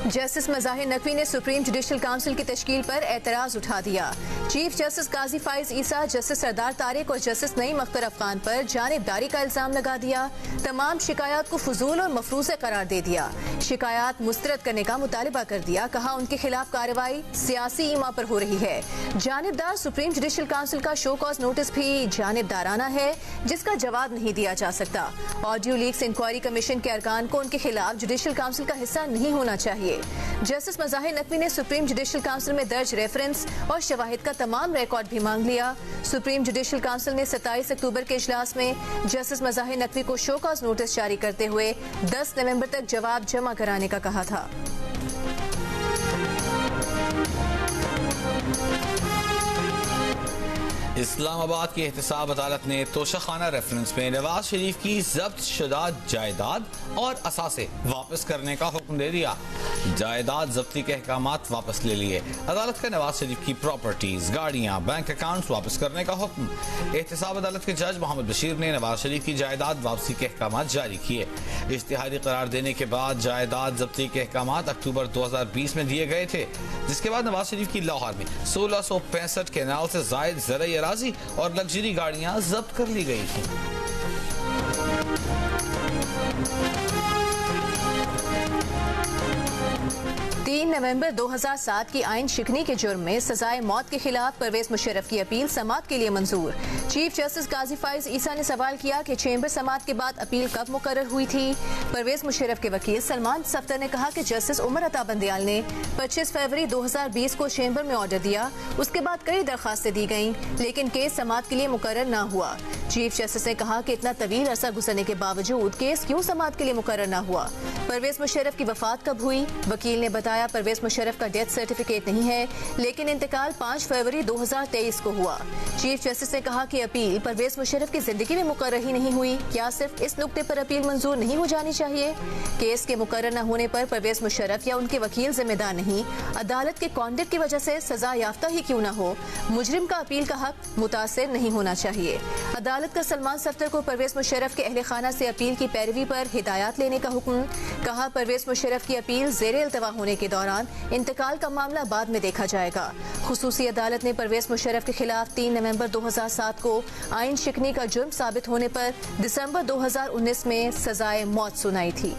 Justice Mazahir Naqvi ने supreme judicial council की तश्कील पर एतराज़ उठा दिया। चीफ जस्टिस काजी फाइज ईसा, जस्टिस सरदार तारिक और जस्टिस नईम अख्तर अफगान पर जानिबदारी का इल्जाम लगा दिया। तमाम शिकायत को फजूल और मफरूज़ करार दे दिया। शिकायत मुस्तरद करने का मुतालबा कर दिया। कहा उनके खिलाफ कार्रवाई सियासी ईमा पर हो रही है। जानिबदार सुप्रीम जुडिशल काउंसिल का शो कॉज नोटिस भी जानिबदाराना है, जिसका जवाब नहीं दिया जा सकता। ऑडियो लीक्स इंक्वायरी कमीशन के अरकान को उनके खिलाफ जुडिशल काउंसिल का हिस्सा नहीं होना चाहिए। जस्टिस मज़ाहिर नकवी ने सुप्रीम जुडिशल काउंसिल में दर्ज रेफरेंस और शवाहिद का तमाम रिकॉर्ड भी मांग लिया। सुप्रीम जुडिशल काउंसिल ने 27 अक्टूबर के इजलास में जस्टिस मज़ाहिर नकवी को शो कॉज नोटिस जारी करते हुए 10 नवंबर तक जवाब जमा कराने का कहा था। इस्लामाबाद की एहतसाब अदालत ने तोशाखाना रेफरेंस में नवाज शरीफ की जब्त शुदा जायदाद और असासे वापस करने का हुक्म दे दिया। जायदाद जब्ती के अहकामात वापस ले लिए। अदालत का नवाज शरीफ की प्रॉपर्टीज, गाड़ियां, बैंक अकाउंट्स वापस करने का हुक्म। एहतसाब अदालत के जज मोहम्मद बशीर ने नवाज शरीफ की जायदाद वापसी के अहकामात जारी किए। इश्तिहारी करार देने के बाद जायदाद जब्ती के अहकामात अक्टूबर 2020 में दिए गए थे, जिसके बाद नवाज शरीफ की लाहौर में 1665 कैनाल से जायद ज़राई अराज़ी और लग्जरी गाड़ियां जब्त कर ली गई थी। 3 नवंबर 2007 की आइन शिकनी के जुर्म में सजाए मौत के खिलाफ परवेज मुशर्रफ की अपील समाअत के लिए मंजूर। चीफ जस्टिस काजी फाइज ईसा ने सवाल किया कि चेंबर समाअत के बाद अपील कब मुकर्रर हुई थी। परवेज मुशर्रफ के वकील सलमान सफ्तर ने कहा कि जस्टिस उमर अता बंदियाल ने 25 फरवरी 2020 को चेंबर में ऑर्डर दिया। उसके बाद कई दरखास्तें दी गईं, लेकिन केस समाअत के लिए मुकर्रर न हुआ। चीफ जस्टिस ने कहा कि इतना तवील अरसा गुजरने के बावजूद केस क्यों समाअत के लिए मुकर्रर न हुआ। परवेज मुशर्रफ की वफात कब हुई? वकील ने बताया परवेज मुशर्रफ का डेथ सर्टिफिकेट नहीं है, लेकिन इंतकाल 5 फरवरी 2023 को हुआ। चीफ जस्टिस ने कहा कि अपील परवेज मुशर्रफ की जिंदगी में मुकर्रर ही नहीं हुई। क्या सिर्फ इस नुक्ते पर अपील मंजूर नहीं हो जानी चाहिए? केस के मुकर्रर न होने पर परवेज मुशर्रफ या उनके वकील जिम्मेदार नहीं। अदालत के कॉन्डक्ट की वजह से सजा याफ्ता ही क्यों न हो, मुजरिम का अपील का हक मुतासिर नहीं होना चाहिए। अदालत का सलमान सफ्तर को परवेज मुशर्रफ के अहले खाना से अपील की पैरवी पर हिदायत लेने का हुक्म। कहा परवेज मुशर्रफ की अपील ज़ेरे इल्तवा होने के दौरान इंतकाल का मामला बाद में देखा जाएगा। खुसूसी अदालत ने परवेज मुशर्रफ के खिलाफ 3 नवंबर 2007 को आइन शिकनी का जुर्म साबित होने पर दिसंबर 2019 में सजाए मौत सुनाई थी।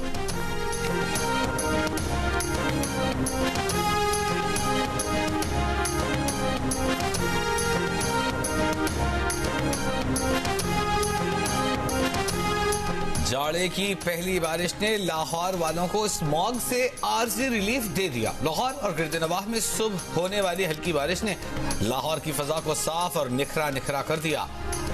जाड़े की पहली बारिश ने लाहौर वालों को स्मॉग से आर्जी रिलीफ दे दिया। लाहौर और गिरदनवाह में सुबह होने वाली हल्की बारिश ने लाहौर की फजा को साफ और निखरा निखरा कर दिया।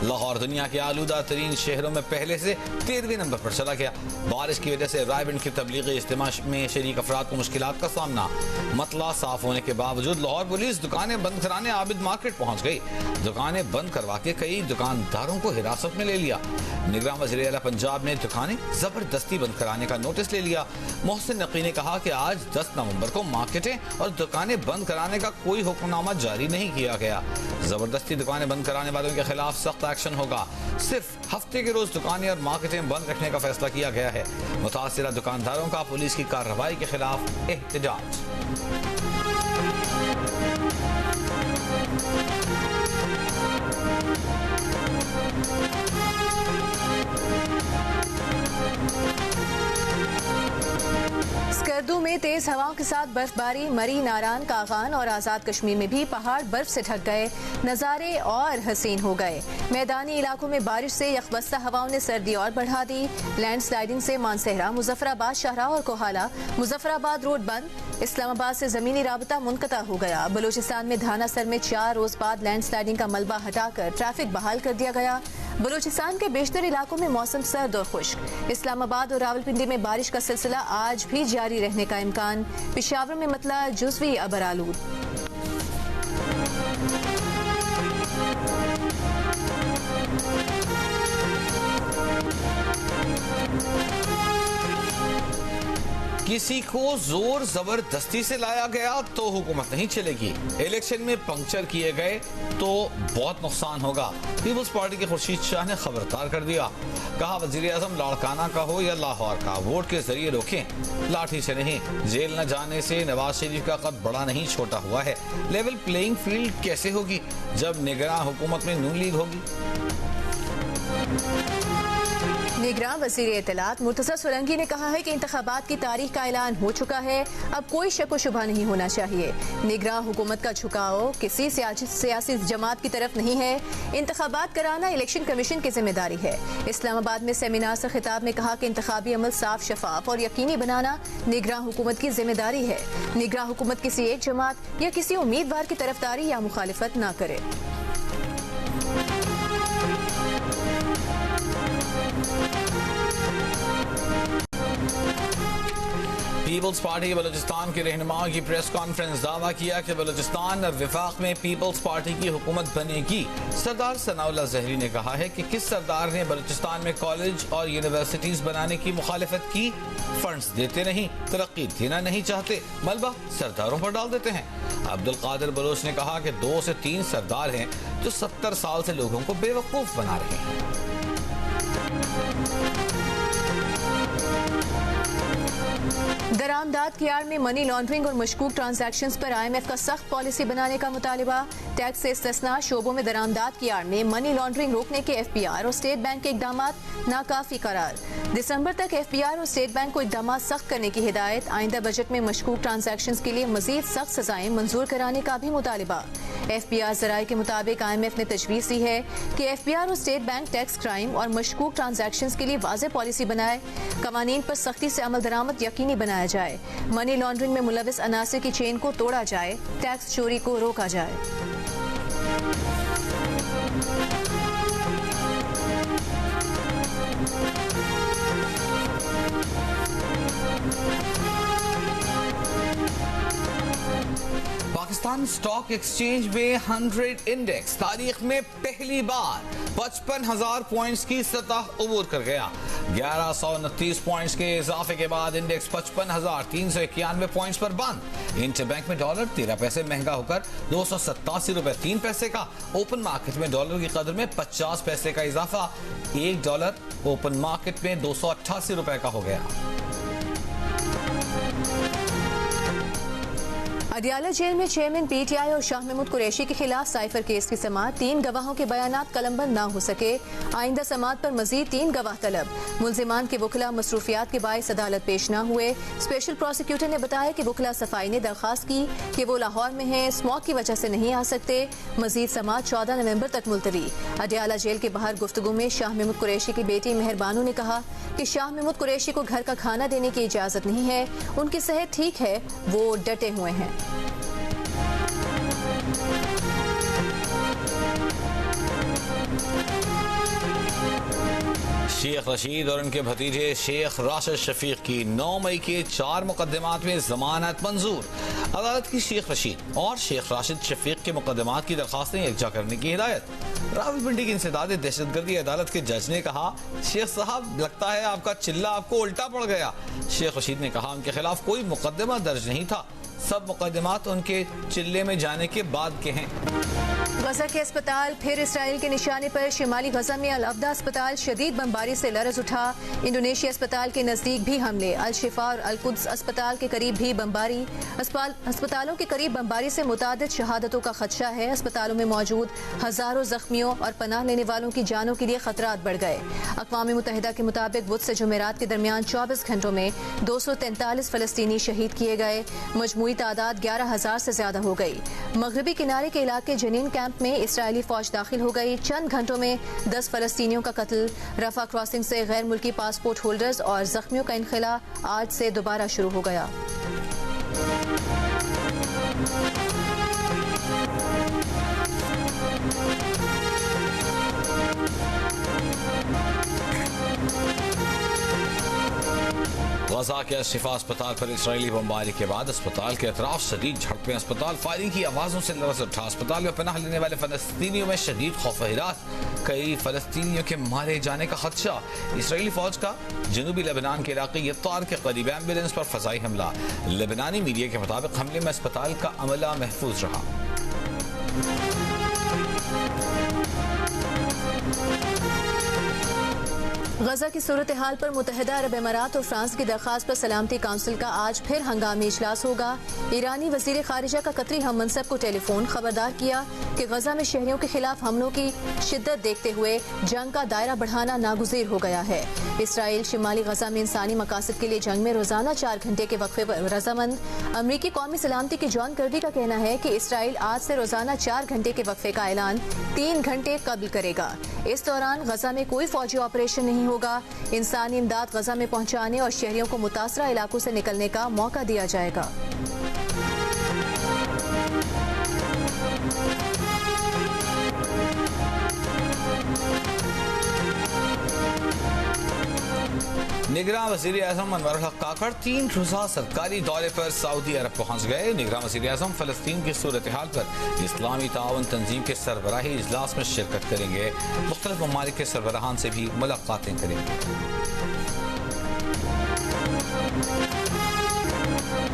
लाहौर दुनिया के आलूदा तरीन शहरों में पहले से 13वें नंबर पर चला गया। बारिश की वजह से रायबंड के तबलीगी इज्तिमा में शरीक अफराद को मुश्किलात का सामना। मतला साफ होने के बावजूद लाहौर पुलिस दुकानें बंद कराने आबिद मार्केट पहुंच गई। दुकानें बंद करवा के कई दुकानदारों को हिरासत में ले लिया। निगरान वज़ीर आला पंजाब ने दुकानें जबरदस्ती बंद कराने का नोटिस ले लिया। मोहसिन नकवी ने कहा कि आज 10 नवंबर को मार्केटें और दुकानें बंद कराने का कोई हुक्मनामा जारी नहीं किया गया। जबरदस्ती दुकानें बंद कराने वालों के खिलाफ सख्त एक्शन होगा। सिर्फ हफ्ते के रोज दुकानें और मार्केटें बंद रखने का फैसला किया गया है। मुतासिरा दुकानदारों का पुलिस की कार्रवाई के खिलाफ एहतजाज। स्कर्दू में तेज हवाओं के साथ बर्फबारी। मरी, नारान, कागान और आजाद कश्मीर में भी पहाड़ बर्फ से ढक गए। नज़ारे और हसीन हो गए। मैदानी इलाकों में बारिश से यखबस्ता हवाओं ने सर्दी और बढ़ा दी। लैंडस्लाइडिंग से मानसहरा, मुजफ्फराबाद शाहरा और कोहाला मुजफ्फराबाद रोड बंद। इस्लामाबाद से जमीनी राबता मुनक़ता हो गया। बलूचिस्तान में धानासर में 4 रोज बाद लैंडस्लाइडिंग का मलबा हटाकर ट्रैफिक बहाल कर दिया गया। बलूचिस्तान के बेशतर इलाकों में मौसम सर्द और खुश्क। इस्लामाबाद और रावलपिंडी में बारिश का सिलसिला आज भी जारी रहने का इम्कान। पेशावर में मतला जुज़वी अबरालूद। किसी को जोर जबरदस्ती से लाया गया तो हुकूमत नहीं चलेगी। इलेक्शन में पंक्चर किए गए तो बहुत नुकसान होगा। पीपल्स पार्टी के खुर्शीद शाह ने खबरदार कर दिया। कहा वजीर आजम लाड़काना का हो या लाहौर का, वोट के जरिए रोकें, लाठी से नहीं। जेल न जाने से नवाज शरीफ का कद बड़ा नहीं छोटा हुआ है। लेवल प्लेइंग फील्ड कैसे होगी जब निगरान हुकूमत में नून लीग होगी। निगरान वज़ीर इत्तलात मुर्तज़ा सोलंकी ने कहा है कि इंतखाबात की तारीख का ऐलान हो चुका है, अब कोई शक व शुबा नहीं होना चाहिए। निगरान हुकूमत का झुकाव किसी सियासी जमात की तरफ नहीं है। इंतखाबात कराना इलेक्शन कमीशन की जिम्मेदारी है। इस्लामाबाद में सेमिनार से खिताब में कहा कि इंतखाबी अमल साफ, शफाफ और यकीनी बनाना निगरान हुकूमत की जिम्मेदारी है। निगरान हुकूमत किसी एक जमात या किसी उम्मीदवार की तरफदारी या मुखालिफत न करे। पीपल्स पार्टी बलूचिस्तान के रहनुमाओं की प्रेस कॉन्फ्रेंस दावा किया कि बलूचिस्तान विफाक में पीपल्स पार्टी की हुकूमत बनेगी। सरदार सनाउल्लाह जहरी ने कहा है कि किस सरदार ने बलूचिस्तान में कॉलेज और यूनिवर्सिटीज बनाने की मुखालिफत की। फंड्स देते नहीं, तरक्की देना नहीं चाहते, मलबा सरदारों पर डाल देते हैं। अब्दुल कादिर बलोच ने कहा कि 2 से 3 सरदार हैं जो 70 साल से लोगों को बेवकूफ बना रहे हैं। दरामदाद की आड़ में मनी लॉन्ड्रिंग और मशकूक ट्रांजैक्शंस पर IMF का सख्त पॉलिसी बनाने का मुतालिबा। टैक्स से इस्तिस्ना शोबों में दरामदाद की आड़ में मनी लॉन्ड्रिंग रोकने के FBR और स्टेट बैंक के इकदाम नाकाफी करार। दिसंबर तक FBR और स्टेट बैंक को इकदाम सख्त करने की हिदायत। आइंदा बजट में मशकूक ट्रांजैक्शंस के लिए मजीद सख्त सजाएं मंजूर कराने का भी मुतालिबा। FBR जराये के मुताबिक IMF ने तजवीज़ दी है कि FBR और स्टेट बैंक टैक्स क्राइम और मशकूक ट्रांजैक्शंस के लिए वाज़ेह पॉलिसी बनाए। कवानीन पर सख्ती से अमल दरामद यकीनी बनाया जाए। मनी लॉन्ड्रिंग में मुलविस अनासिर की चेन को तोड़ा जाए। टैक्स चोरी को रोका जाए। पाकिस्तान स्टॉक एक्सचेंज में 100 इंडेक्स तारीख में पहली बार 55,000 पॉइंट्स की सतह उबूर कर गया। 1129 पॉइंट्स के इजाफे के बाद इंडेक्स 55,391 पॉइंट्स पर बंद। इंटरबैंक में डॉलर 13 पैसे महंगा होकर 287 रुपए 3 पैसे का। ओपन मार्केट में डॉलर की कदर में 50 पैसे का इजाफा। $1 ओपन मार्केट में 288 रुपए का हो गया। अडियाला जेल में चेयरमैन PTI और शाह महमूद कुरैशी के खिलाफ साइफर केस की समाअत। 3 गवाहों के बयानात कलमबंद न हो सके। आइंदा समाअत पर मजीद 3 गवाह तलब। मुल्जिमान के वकला मसरूफियात के बायस अदालत पेश न हुए। स्पेशल प्रोसिक्यूटर ने बताया कि वकला सफाई ने दरखास्त की कि वो लाहौर में हैं, स्मॉग की वजह से नहीं आ सकते। मजीद समाअत 14 नवंबर तक मुलतवी। अडियाला जेल के बाहर गुफ्तगू में शाह महमूद कुरैशी की बेटी मेहरबानू ने कहा कि शाह महमूद कुरैशी को घर का खाना देने की इजाजत नहीं है। उनकी सेहत ठीक है, वो डटे हुए हैं। शेख रशीद और उनके भतीजे शेख राशिद शफीक की 9 मई के 4 मुकदमात में जमानत मंजूर। अदालत की शेख रशीद और शेख राशिद शफीक के मुकदमात की दरखास्तें यकजा करने की हिदायत। रावलपिंडी की इंसदाद दहशतगर्दी अदालत के जज ने कहा, शेख साहब लगता है आपका चिल्ला आपको उल्टा पड़ गया। शेख रशीद ने कहा उनके खिलाफ कोई मुकदमा दर्ज नहीं था, सब मुकदमात उनके चिल्ले में जाने के बाद के हैं। गजा के अस्पताल फिर इसराइल के निशाने पर। शिमाली गजा में अल अब्दा अस्पताल शदीद बमबारी से लरज उठा। इंडोनेशिया अस्पताल के नजदीक भी हमले। अल शिफा और अल कुद्स अस्पताल के करीब भी बमबारी। अस्पतालों के करीब बमबारी से मुतादिद शहादतों का खदशा है। अस्पतालों में मौजूद हजारों जख्मियों और पनाह लेने वालों की जानों के लिए खतरात बढ़ गए। अक़वाम मुत्तहिदा के मुताबिक बुध से जुमेरात के दरमियान 24 घंटों में 243 फलस्तीनी शहीद किए गए। मजमूई तादाद 11,000 से ज्यादा हो गई। मगरबी किनारे के इलाके जनीन कैंप में इसराइली फौज दाखिल हो गई। चंद घंटों में 10 फलस्तीनियों का कत्ल। रफा क्रॉसिंग से गैर मुल्की पासपोर्ट होल्डर्स और जख्मियों का इनखला आज से दोबारा शुरू हो गया। गजा के शिफा अस्पताल पर इसराइली बमबारी के बाद अस्पताल के अतराफ शदीद झड़पें, अस्पताल फायरिंग की आवाजों से लरज उठा। अस्पताल में पनाह लेने वाले फलस्तीनियों में शदीद खौफ हिरास, कई फलस्तीनियों के मारे जाने का खदशा। इसराइली फौज का जनूबी लेबनान के इलाके यत्तार के करीब एम्बुलेंस पर फजाई हमला। लेबनानी मीडिया के मुताबिक हमले में अस्पताल का अमला महफूज रहा। गजा की सूरत हाल पर मुत्तहिदा अरब अमारात और फ्रांस की दरख्वास्त पर सलामती काउंसिल का आज फिर हंगामी इजलास होगा। ईरानी वजीर खारिजा का कतरी हम मनसब को टेलीफोन खबरदार किया कि गजा में शहरियों के खिलाफ हमलों की शिद्दत देखते हुए जंग का दायरा बढ़ाना नागुज़ीर हो गया है। इसराइल शिमाली गजा में इंसानी मकासद के लिए जंग में रोजाना 4 घंटे के वक्फे पर रजामंद। अमरीकी कौमी सलामती के जॉन कर्बी का कहना है कि इसराइल आज से रोजाना 4 घंटे के वक्फे का ऐलान 3 घंटे कबल करेगा। इस दौरान गजा में कोई फौजी ऑपरेशन नहीं होगा। इंसानी इमदाद गजा में पहुंचाने और शहरियों को मुतासरा इलाकों से निकलने का मौका दिया जाएगा। निगरान वज़ीर आज़म अनवर हक काकड़ 3 रोज़ा सरकारी दौरे पर सऊदी अरब पहुँच गए। निगरान वज़ीर आज़म फ़लस्तीन की सूरत हाल पर इस्लामी ताउन तंजीम के सरबराही इजलास में शिरकत करेंगे। मुख्तलिफ ममालिक के सरबराहान से भी मुलाकातें करेंगे।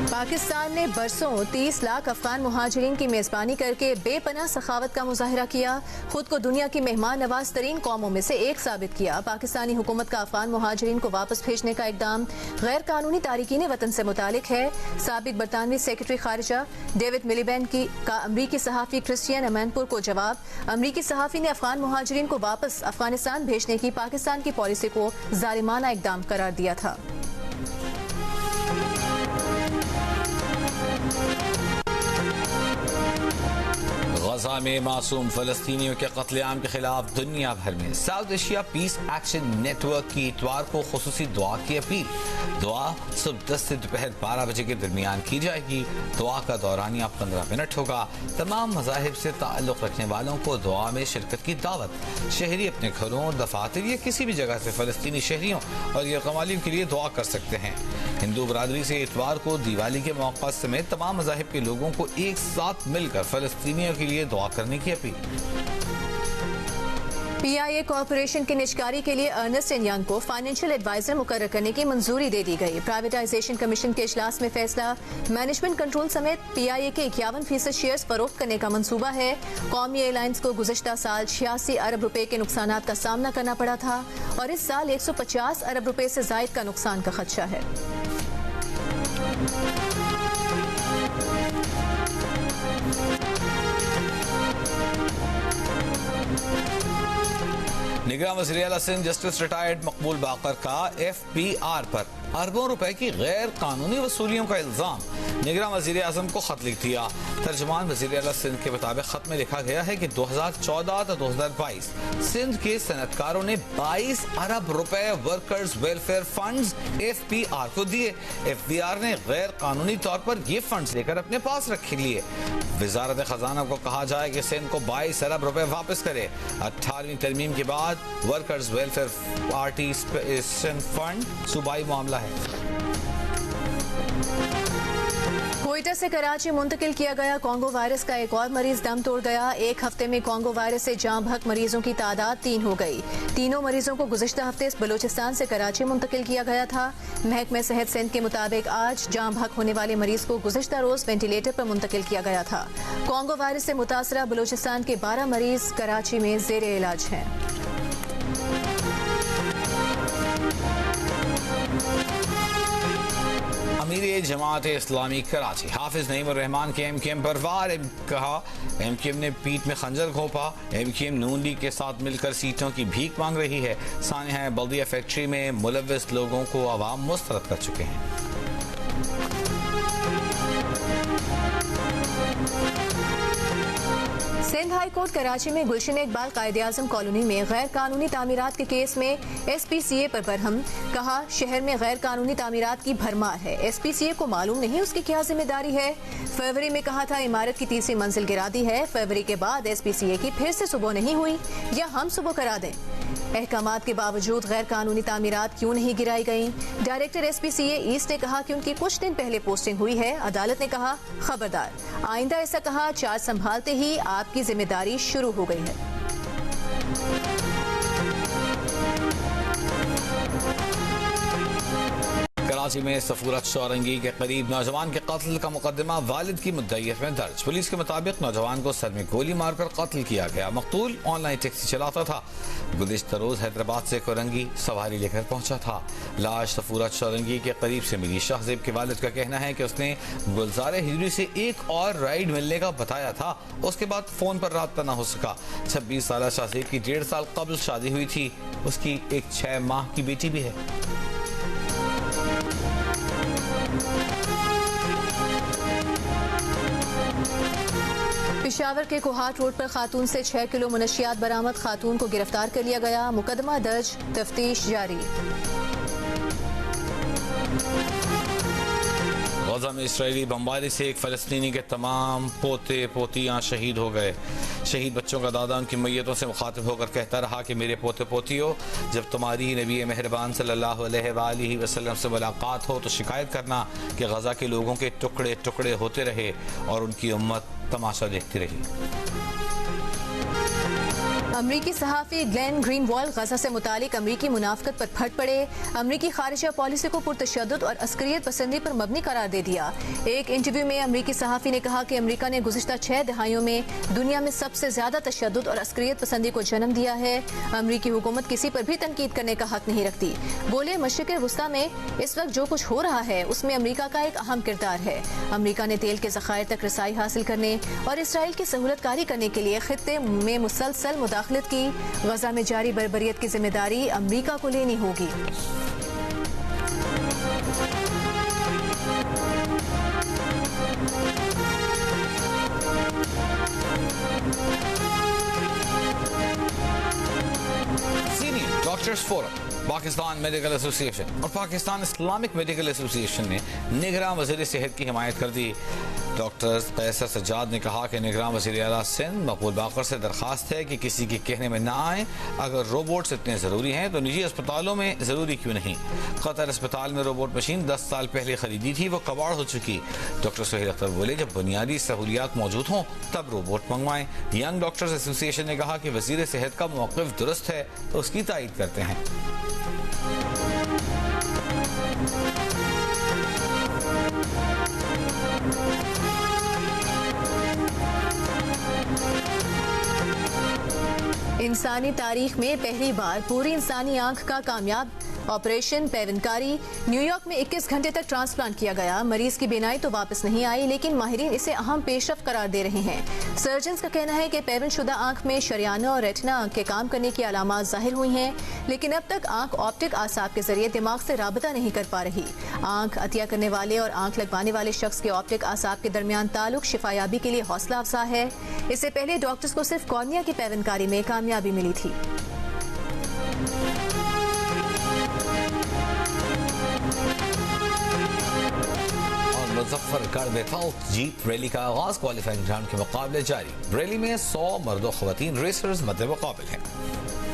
पाकिस्तान ने बरसों 30 लाख अफगान मुहाजिरीन की मेजबानी करके बेपनाह सखावत का मुजाहिरा किया। खुद को दुनिया की मेहमान नवाज तरीन कौमों में से एक साबित किया। पाकिस्तानी हुकूमत का अफगान मुहाजिरीन को वापस भेजने का इकदाम गैर कानूनी तारिकीन वतन से मुतालिक है। साबिक बरतानवी सेक्रेटरी खारिजा डेविड मिलीबैंड का अमरीकी सहाफ़ी क्रिस्टियन अमैनपुर को जवाब। अमरीकी सहाफ़ी ने अफगान मुहाजिरीन को वापस अफगानिस्तान भेजने की पाकिस्तान की पॉलिसी को जालिमाना इकदाम करार दिया था। गजा में मासूम फलस्तीनियों के कत्लेआम के खिलाफ दुनिया भर में South Asia Peace Action Network की इतवार को खुसूसी दुआ की अपील। दुआ सुबह 10 से दोपहर 12 बजे के दरमियान की जाएगी। दुआ का दौरानिया 15 मिनट होगा। तमाम मज़ाहिब से ताल्लुक़ रखने वालों को दुआ में शिरकत की दावत। शहरी अपने घरों, दफातर या किसी भी जगह से फलस्तीनी शहरियों और यकमालियों के लिए दुआ कर सकते हैं। हिंदू बरादरी से इतवार को दिवाली के मौका समेत तमाम मज़ाहिब के लोगों को एक साथ मिलकर फलस्तीनियों के लिए दुआ करने की अपील। PIA कॉरपोरेशन की निजकारी के लिए अर्नेस्ट एंड यंग को फाइनेंशियल एडवाइजर मुकर्रर करने की मंजूरी दे दी गई। प्राइवेटाइजेशन कमीशन के इजलास में फैसला। मैनेजमेंट कंट्रोल समेत PIA के 51% शेयर्स फरोख्त करने का मंसूबा है। कौमी एयरलाइंस को गुज़श्ता साल 86 अरब रुपए के नुकसानात का सामना करना पड़ा था और इस साल 150 अरब रुपए से जायद का नुकसान का खदशा है। निगरान वज़ीर आला सिंध जस्टिस रिटायर्ड मकबूल बाकर का FPR पर अरबों रुपए की गैर कानूनी वसूलियों का इल्जाम। निगरान वज़ीर आज़म को खत लिख दिया। तर्जुमान वज़ीर आला सिंध के मुताबिक खत में लिखा गया है कि 2014 तो 2022 सिंध के सनतकारों ने 22 अरब रुपए वर्कर्स वेलफेयर फंड्स FPR को दिए। FPR ने गैर कानूनी तौर पर ये फंड्स लेकर अपने पास रख लिए। वजारत खजाना को कहा जाए कि सिंध को 22 अरब रुपए वापस करे। 18वीं तरमीम के बाद वर्कर्स वेलफेयर पार्टिसिपेशन फंड सूबाई मामला है। कोयटा से कराची मुंतकिल किया गया कोंगो वायरस का एक और मरीज दम तोड़ गया। एक हफ्ते में कोंगो वायरस से जाँ बहक मरीजों की तादाद 3 हो गई। तीनों मरीजों को गुज़श्ता हफ्ते बलूचिस्तान से कराची मुंतकिल किया गया था। महकमे सेहत सिंध के मुताबिक आज जाँ बहक होने वाले मरीज को गुज़श्ता रोज वेंटिलेटर पर मुंतकिल किया गया था। कोंगो वायरस से मुतासरा बलूचिस्तान के 12 मरीज कराची में ज़ेरे इलाज हैं। अमीर जमात इस्लामी कराची हाफिज नईमुर रहमान के MKM पर वार कहा। MKM ने पीठ में खंजर घोंपा। MKM नून लीग के साथ मिलकर सीटों की भीख मांग रही है। सानिया बल्दिया फैक्ट्री में मुलव्विस लोगों को अवाम मुस्तरद कर चुके हैं। सिंध हाई कोर्ट कराची में गुलशन इकबाल कायदे आजम कॉलोनी में गैर कानूनी तामीरात के केस में SPCA पर बरहम। कहा, शहर में गैर कानूनी तामीरात की भरमार है। SPCA को मालूम नहीं उसकी क्या जिम्मेदारी है। फरवरी में कहा था इमारत की 3री मंजिल गिरा दी है। फरवरी के बाद SPCA की फिर से सुबह नहीं हुई या हम सुबह करा दें। अहकामात के बावजूद गैर कानूनी तामीरात क्यों नहीं गिराई गईं? डायरेक्टर SPCA ईस्ट ने कहा कि उनकी कुछ दिन पहले पोस्टिंग हुई है। अदालत ने कहा खबरदार, आइंदा ऐसा कहा चार्ज संभालते ही आपकी जिम्मेदारी शुरू हो गई है। कराची में सफूरत शौरंगी के करीब नौजवान के कत्ल का मुकदमा वालिद की मुद्दईयत में दर्ज। पुलिस के मुताबिक नौजवान को सर में गोली मारकर कत्ल किया गया। मकतूल ऑनलाइन टैक्सी चलाता था। गुज़िश्ता रोज हैदराबाद से कोरंगी सवारी लेकर पहुंचा था। लाश सफूरत शौरंगी के करीब से मिली। शाहजेब के वालिद का कहना है कि उसने गुलजार हिजरी से एक और राइड मिलने का बताया था। उसके बाद फोन पर राब्ता न हो सका। 26 साल शाहजेब की 1.5 साल कबल शादी हुई थी। उसकी एक 6 माह की बेटी भी है। पेशावर के कोहाट रोड पर खातून से 6 किलो मुनशियात बरामद। खातून को गिरफ्तार कर लिया गया। मुकदमा दर्ज, तफ्तीश जारी। गजा में इस्राएली बमबारी से एक फ़लस्तीनी के तमाम पोते पोतियां शहीद हो गए। शहीद बच्चों का दादा उनकी मैयतों से मुखातिब होकर कहता रहा कि मेरे पोते पोतियों, जब तुम्हारी नबी मेहरबान सल्लल्लाहु अलैहि वसल्लम से मुलाकात हो तो शिकायत करना कि गजा के लोगों के टुकड़े टुकड़े होते रहे और उनकी उम्मत तमाशा देखती रही। अमरीकी सहाफ़ी ग्लेन ग्रीनवॉल्ड गजा से मुतालिक अमरीकी मुनाफ़कत पर फट पड़े। अमरीकी खारिजा पॉलिसी को पुरतशद्दुद और अस्करियत पसंदी पर मबनी करार दे दिया। एक इंटरव्यू में अमरीकी सहाफ़ी ने कहा कि अमरीका ने गुज़िश्ता 6 दहाइयों में दुनिया में सबसे ज्यादा तशद्दुद और अस्करियत पसंदी को जन्म दिया है। अमरीकी हुकूमत किसी पर भी तनकीद करने का हक नहीं रखती। बोले, मशरिक़ वुस्ता में इस वक्त जो कुछ हो रहा है उसमें अमरीका का एक अहम किरदार है। अमरीका ने तेल के ज़खायर तक रसाई हासिल करने और इसराइल की सहूलतकारी करने के लिए खित्ते में मुसलसल मुदाखलत की। गजा में जारी बर्बरियत की जिम्मेदारी अमरीका को लेनी होगी। Senior doctors forum, Pakistan medical association और पाकिस्तान इस्लामिक मेडिकल एसोसिएशन ने निगरान वज़ीर सेहत की हिमायत कर दी। डॉक्टर कैसर सज्जाद ने कहा कि निगरान वज़ीर आला सिंध मकबूल बाकर से दरख्वास्त है कि किसी के कहने में ना आए। अगर रोबोट्स इतने ज़रूरी हैं तो निजी अस्पतालों में ज़रूरी क्यों नहीं? कतर अस्पताल में रोबोट मशीन 10 साल पहले खरीदी थी, वो कबाड़ हो चुकी। डॉक्टर सुहेल अख्तर बोले, जब बुनियादी सहूलियात मौजूद हों तब रोबोट मंगवाएं। यंग डॉक्टर्स एसोसिएशन ने कहा कि वज़ीर सेहत का मौक़िफ़ दुरुस्त है तो उसकी तायीद करते हैं। इंसानी तारीख में पहली बार पूरी इंसानी आंख का कामयाब ऑपरेशन पेवनकारी। न्यूयॉर्क में 21 घंटे तक ट्रांसप्लांट किया गया। मरीज की बीनाई तो वापस नहीं आई, लेकिन माहिरीन इसे अहम पेशरफ करार दे रहे हैं। सर्जन्स का कहना है कि पेवनशुदा आंख में शरियाना और रेटिना आंख के काम करने की अलामात जाहिर हुई हैं, लेकिन अब तक आंख ऑप्टिक आसाब के जरिए दिमाग से राबता नहीं कर पा रही। आंख अतिया करने वाले और आंख लगवाने वाले शख्स के ऑप्टिक आसाब के दरमियान ताल्लुक शिफायाबी के लिए हौसला अफजा है। इससे पहले डॉक्टर्स को सिर्फ कॉर्निया की पेवनकारी में कामयाबी मिली थी। मुजफ्फरगढ़ में जीप रैली का आगाज। क्वालिफाइंग राउंड के मुकाबले जारी। रैली में 100 मर्द और ख़वातीन रेसर्स मद्दे मुकाबिल हैं।